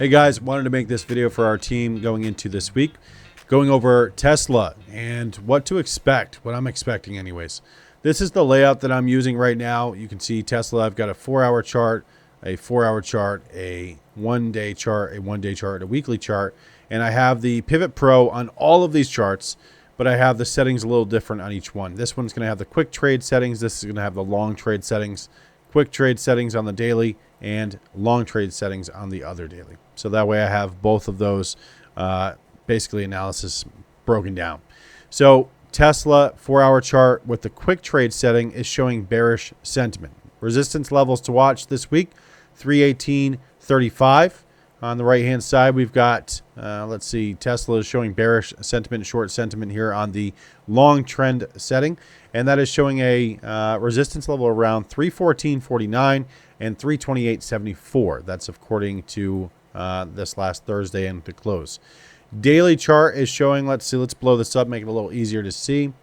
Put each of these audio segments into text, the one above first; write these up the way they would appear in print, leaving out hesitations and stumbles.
Hey guys, wanted to make this video for our team going into this week, going over Tesla and what to expect, what I'm expecting anyways. This is the layout that I'm using right now. You can see Tesla, I've got a 4-hour chart, a 4-hour chart, a 1-day chart, a 1-day chart, a weekly chart, and I have the Pivot Pro on all of these charts, but I have the settings a little different on each one. This one's going to have the quick trade settings. This is going to have the long trade settings, quick trade settings on the daily, and long trade settings on the other daily. So that way I have both of those basically analysis broken down. So Tesla 4-hour chart with the quick trade setting is showing bearish sentiment. Resistance levels to watch this week, 318.35. On the right hand side, we've got, let's see, Tesla is showing bearish sentiment, short sentiment here on the long trend setting. And that is showing a resistance level around 314.49 and 328.74. That's according to this last Thursday and the close. Daily chart is showing, let's see, let's blow this up, make it a little easier to see.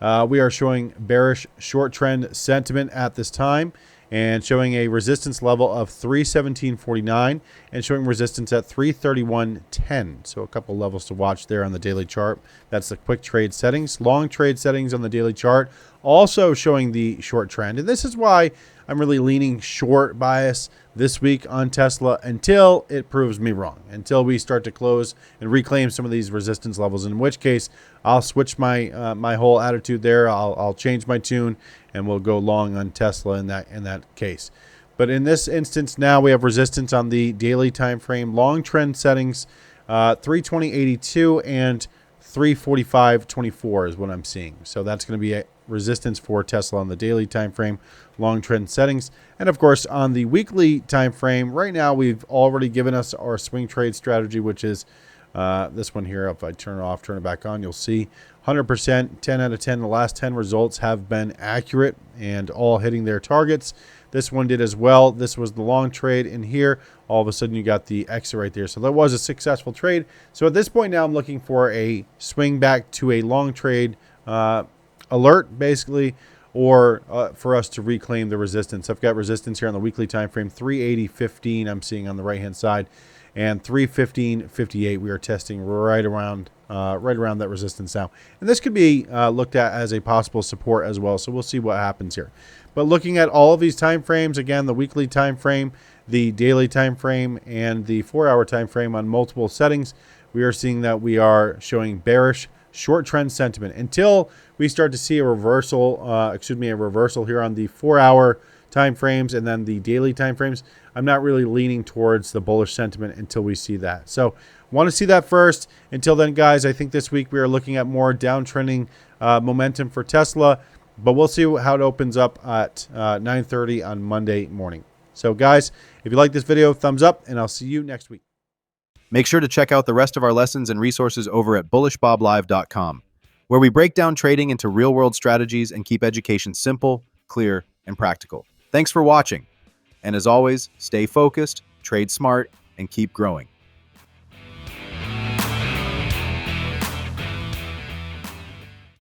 We are showing bearish short trend sentiment at this time, and showing a resistance level of 317.49 and showing resistance at 331.10. So a couple levels to watch there on the daily chart. That's the quick trade settings. Long trade settings on the daily chart also showing the short trend. And this is why I'm really leaning short bias this week on Tesla until it proves me wrong, until we start to close and reclaim some of these resistance levels, in which case I'll switch my my whole attitude there. I'll change my tune and we'll go long on Tesla in that case. But in this instance, now we have resistance on the daily time frame, long trend settings, 320.82 and 345.24 is what I'm seeing. So that's going to be a resistance for Tesla on the daily time frame, long trend settings. And of course, on the weekly time frame, right now we've already given us our swing trade strategy, which is this one here. If I turn it off, turn it back on, you'll see 100%, 10 out of 10. The last 10 results have been accurate and all hitting their targets. This one did as well. This was the long trade, and here all of a sudden you got the exit right there. So that was a successful trade. So at this point now I'm looking for a swing back to a long trade alert, basically, or for us to reclaim the resistance. I've got resistance here on the weekly time frame, 380.15 I'm seeing on the right hand side, and 315.58 we are testing right around that resistance now. And this could be looked at as a possible support as well. So we'll see what happens here. But looking at all of these time frames, again, the weekly time frame, the daily time frame, and the 4-hour time frame on multiple settings, we are seeing that we are showing bearish short trend sentiment until we start to see a reversal, a reversal here on the 4-hour time frames and then the daily time frames. I'm not really leaning towards the bullish sentiment until we see that. So want to see that first. Until then, guys, I think this week we are looking at more downtrending momentum for Tesla, but we'll see how it opens up at 9:30 on Monday morning. So guys, if you like this video, thumbs up, and I'll see you next week. Make sure to check out the rest of our lessons and resources over at bullishboblive.com, where we break down trading into real-world strategies and keep education simple, clear, and practical. Thanks for watching. And as always, stay focused, trade smart, and keep growing.